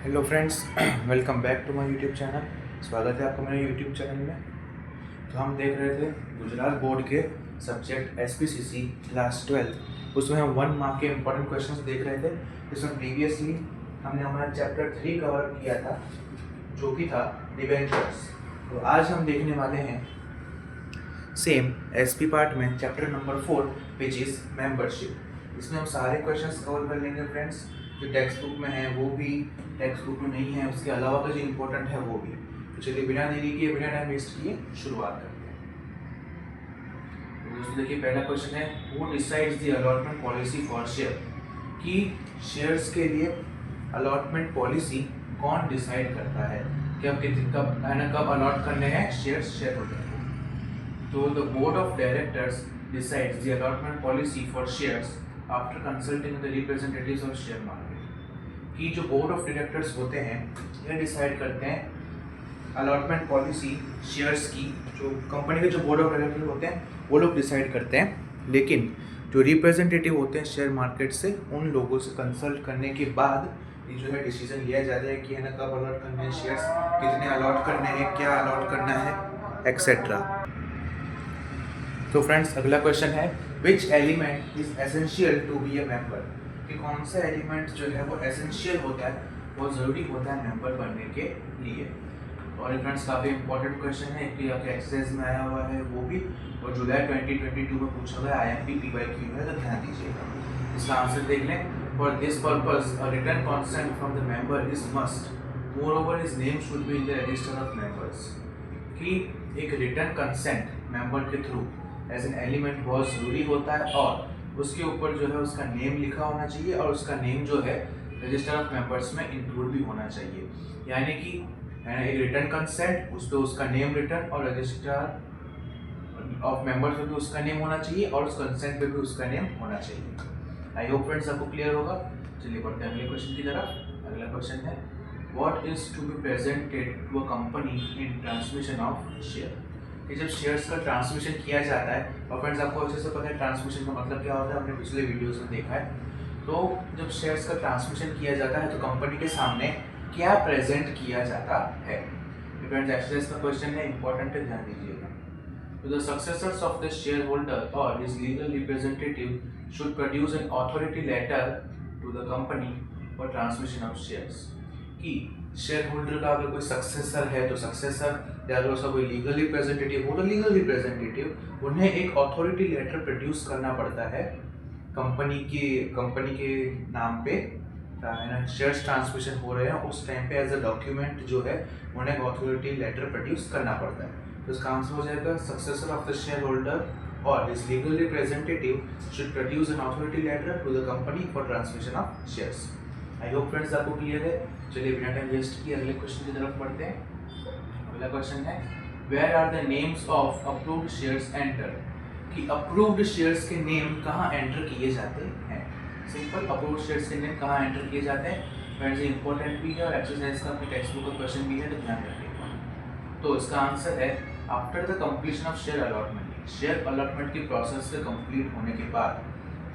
Hello friends, welcome back to my YouTube channel. स्वागत है आपका मेरे यूट्यूब चैनल में। तो हम देख रहे थे गुजरात बोर्ड के सब्जेक्ट एसपीसीसी क्लास 12, उसमें हम 1 मार्क के इंपॉर्टेंट क्वेश्चंस देख रहे थे। जिसमें प्रीवियसली हमने हमारा चैप्टर 3 कवर किया था, जो कि था डिबेंचर्स। तो आज हम देखने वाले हैं सेम एसपी पार्ट में chapter number 4, which is membership. इसमें हम सारे क्वेश्चंस कवर कर लेंगे फ्रेंड्स, जो टेक्स्ट बुक में है वो भी, टेक्स्ट बुक में नहीं है उसके अलावा का जो इम्पोर्टेंट है वो भी। तो चलिए बिना देरी किए, बिना टाइम वेस्ट किए शुरुआत करते हैं। तो दोस्तों देखिए, पहला क्वेश्चन है, who decides the allotment policy for share. कि शेयर्स के लिए अलॉटमेंट पॉलिसी कौन डिसाइड करता है कि अब कितने कब अलॉट करने हैं शेयर्स शेयर होल्डर को। तो the board of directors decides the allotment policy for shares after consulting the representatives of share market। कि जो बोर्ड ऑफ डायरेक्टर्स होते हैं ये डिसाइड करते हैं अलॉटमेंट पॉलिसी शेयर्स की। जो कंपनी के जो बोर्ड ऑफ डायरेक्टर्स होते हैं वो लोग डिसाइड करते हैं, लेकिन जो रिप्रेजेंटेटिव होते हैं शेयर मार्केट से, उन लोगों से कंसल्ट करने के बाद ये जो है डिसीजन लिया जाता है कि है ना कब अलॉट करने हैं शेयर्स, कितने अलॉट करने हैं, क्या अलॉट करना है, एक्सेट्रा। तो फ्रेंड्स अगला क्वेश्चन है, which element is essential to be a member. कि कौन सा एलिमेंट जो है वो एसेंशियल होता है, वो ज़रूरी होता है मेंबर बनने के लिए। और फ्रेंड्स काफ़ी इंपॉर्टेंट क्वेश्चन है कि आपके एक्सरसाइज में आया हुआ है वो भी, और जुलाई 2022 में पूछा गया IMP PYQ है, तो ध्यान दीजिएगा। इसका आंसर देख लें, for this purpose a written consent from the member is must, moreover his name should be in the register of members. कि एक रिटन कंसेंट मेंबर के थ्रू एज एन एलिमेंट बहुत ज़रूरी होता है, और उसके ऊपर जो है उसका नेम लिखा होना चाहिए, और उसका नेम जो है रजिस्टर ऑफ मेंबर्स में इंक्लूड भी होना चाहिए। यानी कि एक रिटन कंसेंट, उस पर उसका नेम रिटन, और रजिस्टर ऑफ मेंबर्स में भी उसका नेम होना चाहिए, और उस कंसेंट पे भी उसका नेम होना चाहिए। आई होप फ्रेंड्स आपको क्लियर होगा। चलिए बढ़ते हैं अगले क्वेश्चन की तरफ। अगला क्वेश्चन है, what is to be presented to a company in transmission of share. कि जब शेयर्स का ट्रांसमिशन किया जाता है, और फ्रेंड्स आपको अच्छे से पता है ट्रांसमिशन का मतलब क्या होता है, हमने पिछले वीडियोस में देखा है। तो जब शेयर्स का ट्रांसमिशन किया जाता है तो कंपनी के सामने क्या प्रेजेंट किया जाता है। फ्रेंड्स एक्सरसाइज का क्वेश्चन है, इंपॉर्टेंट है, ध्यान दीजिएगा। तो the successors of the share holder और his legal representative should produce an authority letter to the company for transmission of shares. कि शेयर होल्डर का अगर कोई सक्सेसर है तो सक्सेसर, या अगर उसका कोई लीगल रिप्रेजेंटेटिव हो तो लीगल रिप्रेजेंटेटिव, उन्हें एक अथॉरिटी लेटर प्रोड्यूस करना पड़ता है कंपनी के नाम पे, है ना, शेयर्स ट्रांसमिशन हो रहे हैं उस टाइम पे एज अ डॉक्यूमेंट जो है उन्हें एक अथॉरिटी लेटर प्रोड्यूस करना पड़ता है। तो इसका आंसर हो जाएगा, successor of the share holder और his legal representative should produce an authority letter to the company for transmission of shares. I hope friends आपको क्लियर है। चलिए बिना टाइम वेस्ट किए अगले क्वेश्चन की तरफ बढ़ते हैं। अगला क्वेश्चन है, where are the names of approved shares enter. कि अप्रूव्ड शेयर्स के नेम कहाँ एंटर किए जाते हैं। सिंपल, अप्रूव्ड शेयर्स के नेम कहाँ एंटर किए जाते हैं। फ्रेंड्स ये इंपॉर्टेंट भी है और एक्सरसाइज का अपने टेक्स्ट बुक का क्वेश्चन भी है, तो ध्यान रखिएगा। तो इसका आंसर है, after the completion of share allotment. Share allotment की प्रोसेस के कंप्लीट होने के बाद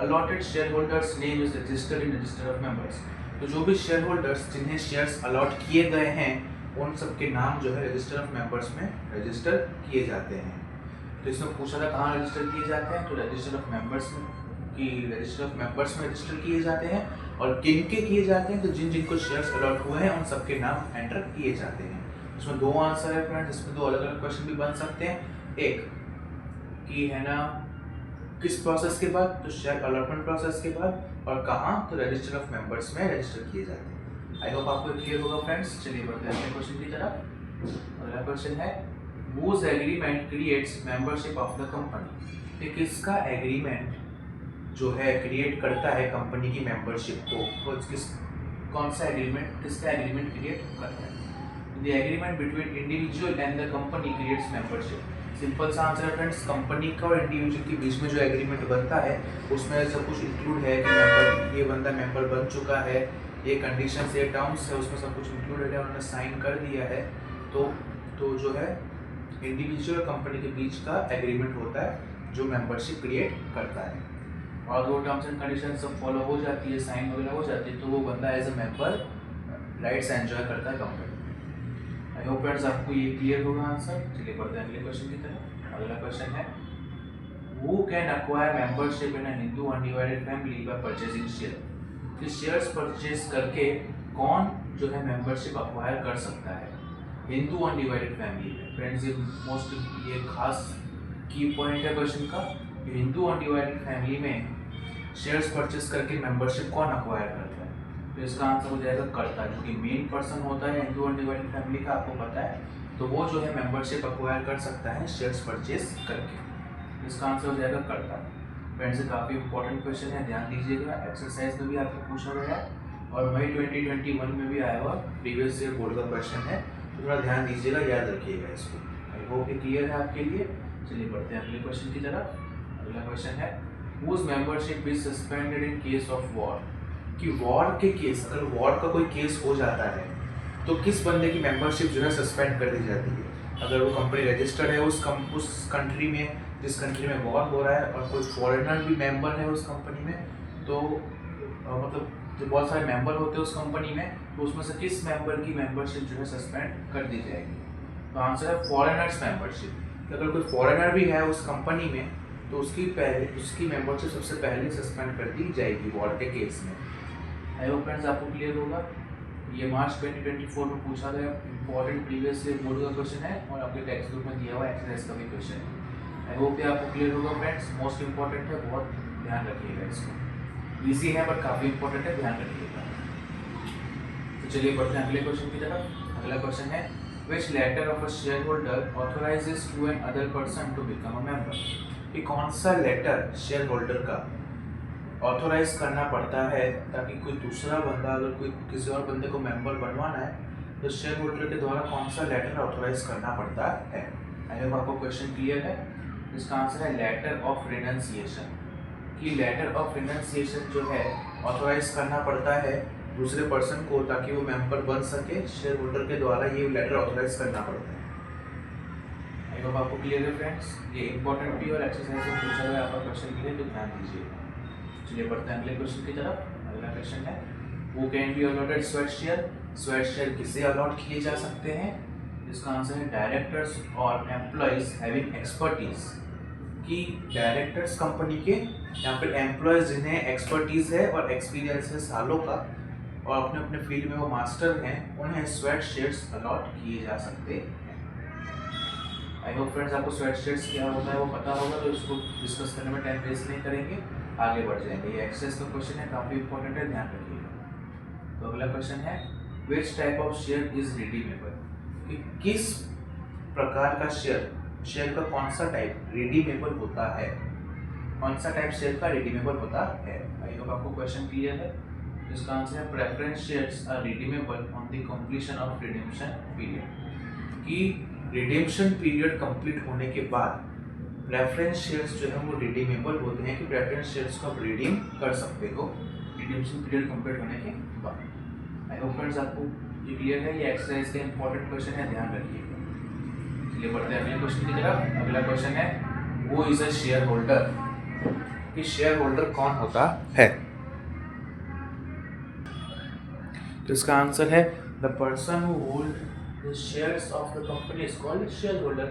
allotted share holders name is registered in register of members. तो जो भी शेयर होल्डर्स जिन्हें शेयर्स अलॉट किए गए हैं उन सबके नाम जो है रजिस्टर ऑफ मेंबर्स में रजिस्टर किए जाते हैं। तो इसमें पूछा था कहाँ रजिस्टर किए जाते हैं, तो रजिस्टर ऑफ मेंबर्स में, कि रजिस्टर ऑफ मेंबर्स में रजिस्टर किए जाते हैं। और किन के किए जाते हैं, तो जिन जिनको शेयर्स अलॉट हुए हैं उन सबके नाम एंटर किए जाते हैं। इसमें 2 आंसर है फ्रेंड्स, इसमें 2 अलग अलग क्वेश्चन भी बन सकते हैं। एक कि है ना किस प्रोसेस के बाद, तो शेयर अलॉटमेंट प्रोसेस के बाद, और कहाँ, तो रजिस्टर ऑफ मेंबर्स में रजिस्टर किए जाते हैं। आई होप आपको क्लियर होगा फ्रेंड्स। चलिए बढ़ते हैं अगले क्वेश्चन की तरफ। अगला क्वेश्चन है, whose agreement creates membership of the company। कि किसका एग्रीमेंट जो है क्रिएट करता है कंपनी की मेंबरशिप को, वो कौन सा एग्रीमेंट, किसका एग्रीमेंट क्रिएट करता है। The agreement between individual and the company creates membership. Simple सा आंसर है फ्रेंड्स, कंपनी का और इंडिविजुअल के बीच में जो एग्रीमेंट बनता है उसमें सब कुछ इंक्लूड है कि मेंबर, ये बंदा मेंबर बन चुका है, ये कंडीशंस, ये टर्म्स है, उसमें सब कुछ इंक्लूडेड है, उन्होंने साइन कर दिया है। तो जो है इंडिविजुअल कंपनी के बीच का एग्रीमेंट होता है जो मेंबरशिप क्रिएट करता है। और वो टर्म्स एंड कंडीशन सब फॉलो हो जाती है, साइन वगैरह हो जाती है, तो वो बंदा as a member rights enjoy करता है कंपनी में। आई होप फ्रेंड्स आपको ये क्लियर होगा आंसर। चलिए बढ़ते हैं अगले क्वेश्चन की तरफ। अगला क्वेश्चन है Who can acquire membership in a Hindu undivided family by purchasing share? कि शेयर्स परचेज करके कौन जो है मेंबरशिप अक्वायर कर सकता है हिंदू अनडिवाइडेड फैमिली में। फ्रेंड्स ये खास की पॉइंट है क्वेश्चन का। हिंदू अनडिवाइडेड फैमिली में शेयर्स परचेज करके मेंबरशिप कौन अक्वायर करता है? तो इसका आंसर हो जाएगा कर्ता, जो कि मेन पर्सन होता है हिंदू अनडिवाइडेड फैमिली का, आपको पता है। तो वो जो है मेंबरशिप अक्वायर कर सकता है शेयर्स परचेज करके। इसका आंसर हो जाएगा कर्ता। फ्रेंड्स ये काफ़ी इंपॉर्टेंट क्वेश्चन है, ध्यान दीजिएगा। एक्सरसाइज में भी आपको पूछा गया है और मई 2021 में भी आया हुआ प्रीवियस ईयर बोर्ड का क्वेश्चन है, तो थोड़ा ध्यान दीजिएगा, याद रखिएगा इसको। आई होप ये क्लियर है आपके लिए। चलिए बढ़ते हैं अगले क्वेश्चन की तरफ। अगला क्वेश्चन है whose membership is suspended in case of war? कि वॉर के केस, अगर वॉर का कोई केस हो जाता है तो किस बंदे की मेंबरशिप जो है सस्पेंड कर दी जाती है? अगर वो कंपनी रजिस्टर्ड है उस कंट्री में, जिस कंट्री में वॉर हो रहा है, और कोई फॉरेनर भी मेंबर है उस कंपनी में, तो मतलब जो बहुत सारे मेंबर होते हैं उस कंपनी में, तो उसमें से किस मेंबर की मेंबरशिप जो है सस्पेंड कर दी जाएगी? तो आंसर है फॉरेनर्स मेंबरशिप। अगर कोई फॉरेनर भी है उस कंपनी में तो उसकी मेंबरशिप सबसे पहले सस्पेंड कर दी जाएगी वॉर के केस में। आई होप फ्रेंड्स आपको क्लियर होगा। ये मार्च 2024 में पूछा गया इंपॉर्टेंट प्रीवियस ईयर बोर्ड का क्वेश्चन है और आपके टेक्स्ट बुक में दिया हुआ एक्सरसाइज का भी क्वेश्चन है। आई होप ये आपको क्लियर होगा फ्रेंड्स। मोस्ट इंपॉर्टेंट है, बहुत ध्यान रखिएगा इसको। ईजी है बट काफ़ी इंपॉर्टेंट है, ध्यान रखिएगा। तो चलिए बढ़ते हैं अगले क्वेश्चन की तरफ। अगला क्वेश्चन है which letter of a share holder authorises to an other person to become a member? कि कौन सा लेटर शेयर होल्डर का ऑथोराइज करना पड़ता है ताकि कोई दूसरा बंदा, अगर कोई किसी और बंदे को मेंबर बनवाना है तो शेयर होल्डर के द्वारा कौन सा लेटर ऑथोराइज करना पड़ता है? आई होप आपको क्वेश्चन क्लियर है। इसका आंसर है लेटर ऑफ रिनंसिएशन। कि लेटर ऑफ रिनंसिएशन जो है ऑथोराइज करना पड़ता है दूसरे पर्सन को ताकि वो मेंबर बन सके। शेयर होल्डर के द्वारा ये लेटर ऑथोराइज करना पड़ता है। आई होप आपको क्लियर है फ्रेंड्स। ये इंपॉर्टेंट भी और एक्सरसाइज में पूछा गया आपका क्वेश्चन के लिए, तो ध्यान दीजिएगा। चलिए बढ़ते हैं अगले क्वेश्चन की तरफ। अगला क्वेश्चन है who can be allotted sweat share? Sweat share किसे अलॉट किए जा सकते हैं? इसका आंसर है डायरेक्टर्स और एम्प्लॉइज हैविंग एक्सपर्टीज। कि डायरेक्टर्स कंपनी के या फिर एम्प्लॉयज जिन्हें एक्सपर्टीज है और एक्सपीरियंस है सालों का और अपने अपने फील्ड में वो मास्टर हैं, उन्हें स्वेट शेयर्स अलॉट किए जा सकते हैं। आई होप फ्रेंड्स आपको स्वेट शेयर्स क्या होता है वो पता होगा, तो इसको डिस्कस करने में टाइम वेस्ट नहीं करेंगे, आगे बढ़ जाएंगे। ये एक्सेस का क्वेश्चन है, काफ़ी इंपॉर्टेंट है, ध्यान रखिएगा। तो अगला क्वेश्चन है which type of share is redeemable? कि किस प्रकार का शेयर का कौन सा टाइप रिडीमेबल होता है? कौन सा टाइप शेयर का रिडीमेबल होता है? आई होप आपको क्वेश्चन क्लियर है। इसका आंसर है preference shares are redeemable on the completion of redemption period. कि रिडेम्पशन पीरियड कंप्लीट होने के बाद प्रेफरेंस शेयर्स जो है वो रिडीमेबल होते हैं, कि प्रेफरेंस शेयर्स को आप रिडीम कर सकते हो रिडेम्पशन पीरियड कंप्लीट होने के बाद। आई होप फ्रेंड्स आपको ये क्लियर है। ये एक्सरसाइज का इंपॉर्टेंट क्वेश्चन है, ध्यान रखिएगा। चलिए बढ़ते हैं अगले क्वेश्चन की तरफ। अगला क्वेश्चन है who is a share holder? कि शेयर होल्डर कौन होता है? तो इसका आंसर है the person who hold the shares of the company is called share holder.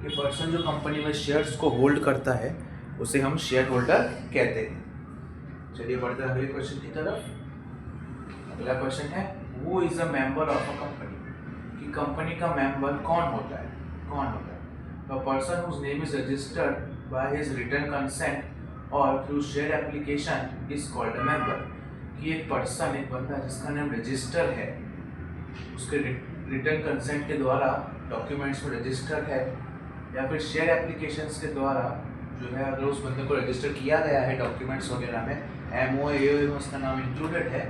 कि पर्सन जो कंपनी में शेयर्स को होल्ड करता है उसे हम शेयर होल्डर कहते हैं। चलिए बढ़ते हैं अगले क्वेश्चन की तरफ। अगला क्वेश्चन है who is a member of a company? कि कंपनी का मेंबर कौन होता है? The person whose name is registered by his written consent और through share application is called a member. कि एक पर्सन, एक बंदा जिसका नाम रजिस्टर है, उसके रिटन कंसेंट के द्वारा डॉक्यूमेंट्स में रजिस्टर है या फिर शेयर एप्लीकेशंस के द्वारा जो है अगर उस बंदे को रजिस्टर किया गया है डॉक्यूमेंट्स वगैरह में, MOA में उसका नाम इंक्लूडेड है,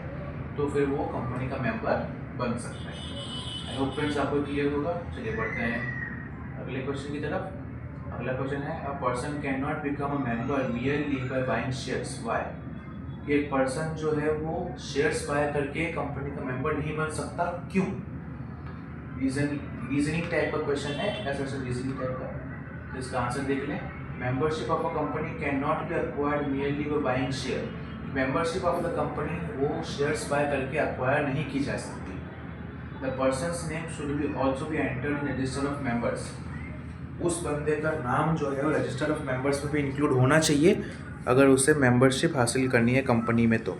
तो फिर वो कंपनी का मेंबर बन सकता है। आई होप फ्रेंड्स आपको क्लियर होगा। चलिए बढ़ते हैं अगले क्वेश्चन की तरफ। अगला क्वेश्चन है a person can not become a member merely by buying shares. Why? एक पर्सन जो है वो शेयर्स बाय करके कंपनी का मेंबर नहीं बन सकता, क्यों? रीजनिंग टाइप का क्वेश्चन है, ऐसा रीजनिंग टाइप का, तो इसका आंसर देख लें। Membership of a company can not be acquired merely by buying share. Membership of the company वो शेयर्स बाय करके अक्वायर नहीं की जा सकती। The persons name should B also be entered in register of members. उस बंदे का नाम जो है वो रजिस्टर ऑफ मेंबर्स में भी इंक्लूड होना चाहिए अगर उसे मेंबरशिप हासिल करनी है कंपनी में। तो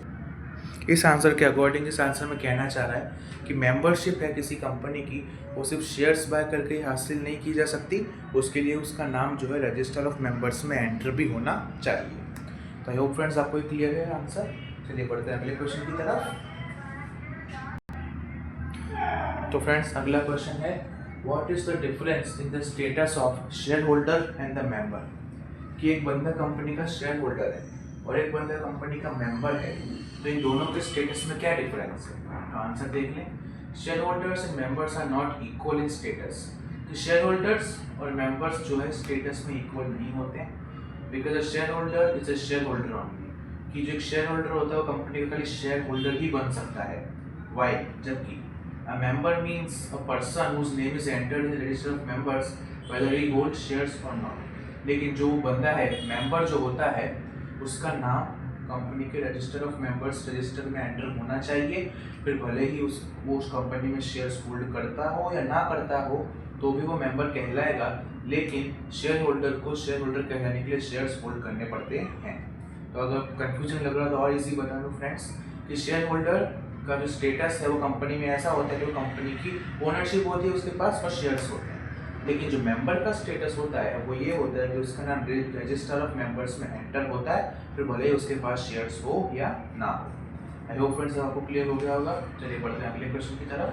इस आंसर के अकॉर्डिंग इस आंसर में कहना चाह रहा है कि मेंबरशिप है किसी कंपनी की, वो सिर्फ शेयर्स बाय करके ही हासिल नहीं की जा सकती, उसके लिए उसका नाम जो है रजिस्टर ऑफ मेंबर्स में एंटर भी होना चाहिए। तो आई होप फ्रेंड्स आपको क्लियर है आंसर। चलिए बढ़ते हैं अगले क्वेश्चन की तरफ। तो फ्रेंड्स अगला क्वेश्चन है, what is the difference in the status of share holder and the member. कि एक बंदा कंपनी का शेयर होल्डर है और एक बंदा कंपनी का मेंबर है, तो इन दोनों के स्टेटस में क्या डिफरेंस है। तो आंसर देख लें, shareholders and members are not equal in status. कि शेयर होल्डर्स और मेंबर्स जो है स्टेटस में इक्वल नहीं होते हैं, because a share holder is a share holder only. कि जो एक शेयर होल्डर होता है वो कंपनी का खाली शेयर होल्डर ही बन सकता है, वाई, जबकि a member means a person whose name is entered in the register of members whether he holds shares or not। लेकिन जो बंदा है मेंबर जो होता है उसका नाम कंपनी के रजिस्टर ऑफ मेंबर्स रजिस्टर में एंटर होना चाहिए, फिर भले ही वो उस कंपनी में शेयर्स होल्ड करता हो या ना करता हो तो भी वो मेंबर कहलाएगा, लेकिन शेयर होल्डर को शेयर होल्डर कहलाने के लिए शेयर्स होल्ड करने पड़ते हैं। तो अगर कंफ्यूजन लग रहा तो और इजी बता दूँ फ्रेंड्स कि शेयर होल्डर का जो स्टेटस है वो कंपनी में ऐसा होता है कि वो कंपनी की ओनरशिप होती है उसके पास और शेयर्स होते हैं, लेकिन जो मेंबर का स्टेटस होता है वो ये होता है कि उसका नाम रजिस्टर ऑफ मेंबर्स में एंटर होता है, फिर भले ही उसके पास शेयर्स हो या ना हो। आई होप फ्रेंड्स आपको क्लियर हो गया होगा। चलिए बढ़ते हैं अगले क्वेश्चन की तरफ।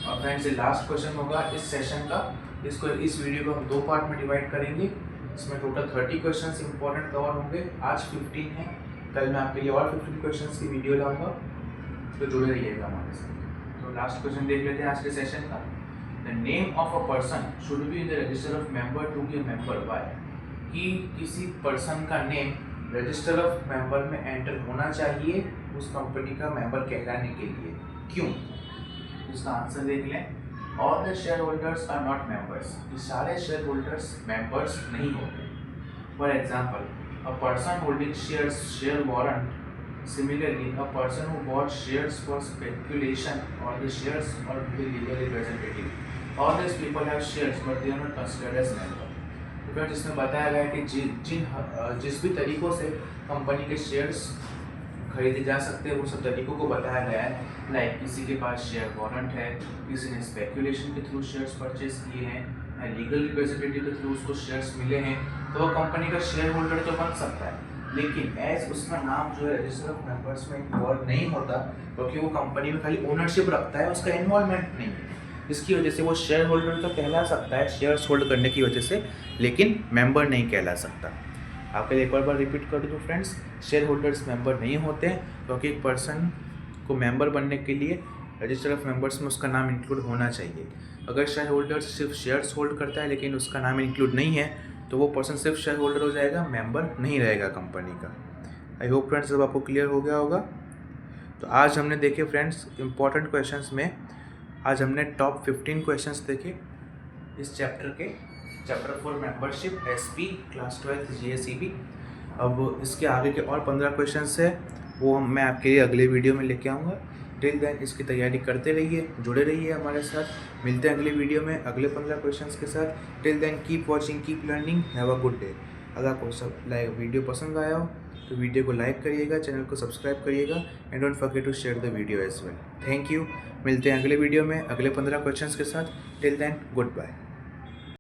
और फ्रेंड्स ये लास्ट क्वेश्चन होगा इस सेशन का। इस वीडियो को हम 2 पार्ट में डिवाइड करेंगे। इसमें टोटल 30 क्वेश्चंस इंपॉर्टेंट कवर होंगे, आज 15 हैं, कल मैं आपके लिए और 15 क्वेश्चंस की वीडियो लाऊंगा, तो जुड़े रहिएगा हमारे साथ। तो लास्ट क्वेश्चन देख लेते हैं आज के सेशन का। The name of a person should be in the register of member to be a member by. कि किसी पर्सन का नेम रजिस्टर ऑफ मेंबर में एंटर होना चाहिए उस कंपनी का मेंबर कहलाने के लिए, क्यों? इसका आंसर देख लें। All the shareholders are not members. ये सारे शेयर होल्डर्स मेंबर्स नहीं होते। For example, a person holding shares share warrant. Similarly, a person who bought shares for speculation or the shares or the legal representative. All these people have shares but they are not considered as member. फिर इसमें बताया गया है कि जिस भी तरीकों से कंपनी के शेयर्स खरीदे जा सकते हैं वो सब तरीकों को बताया गया है। लाइक किसी के पास शेयर वारंट है, किसी ने स्पेकुलेशन के थ्रू शेयर्स परचेज किए हैं, लीगल रिप्रेजेंटेटिव के थ्रू उसको शेयर्स मिले हैं, तो वो कंपनी का शेयर होल्डर तो बन सकता है, लेकिन एज उसका नाम जो है रजिस्टर ऑफ मेंबर्स में इन्वॉल्व नहीं होता, क्योंकि वो कंपनी में खाली ओनरशिप रखता है, उसका इन्वॉल्वमेंट नहीं है। इसकी वजह से वो शेयर होल्डर तो कहला सकता है शेयर्स होल्ड करने की वजह से, लेकिन मेंबर नहीं कहला सकता। आपके लिए एक बार रिपीट कर दूँ फ्रेंड्स, शेयर होल्डर्स मेंबर नहीं होते हैं, क्योंकि एक पर्सन को मेंबर बनने के लिए रजिस्टर ऑफ मेंबर्स में उसका नाम इंक्लूड होना चाहिए। अगर शेयर होल्डर सिर्फ शेयर्स होल्ड करता है लेकिन उसका नाम इंक्लूड नहीं है तो वो पर्सन सिर्फ शेयर होल्डर हो जाएगा, मेंबर नहीं रहेगा कंपनी का। आई होप फ्रेंड्स अब आपको क्लियर हो गया होगा। तो आज हमने देखे फ्रेंड्स इंपॉर्टेंट क्वेश्चंस में, आज हमने टॉप 15 क्वेश्चंस देखे इस chapter 4 membership SP class 12 GACB। अब इसके आगे के और 15 क्वेश्चंस है वो मैं आपके लिए अगले वीडियो में लेके आऊँगा। टिल देन इसकी तैयारी करते रहिए, जुड़े रहिए हमारे साथ। मिलते हैं अगले वीडियो में अगले 15 क्वेश्चंस के साथ। Till then keep watching, keep learning, have a good day. अगर आपको वीडियो पसंद आया हो तो वीडियो को लाइक करिएगा, चैनल को सब्सक्राइब करिएगा and don't forget to share the video as well. Thank you. मिलते हैं अगले वीडियो में अगले 15 क्वेश्चंस के साथ। Till then good bye.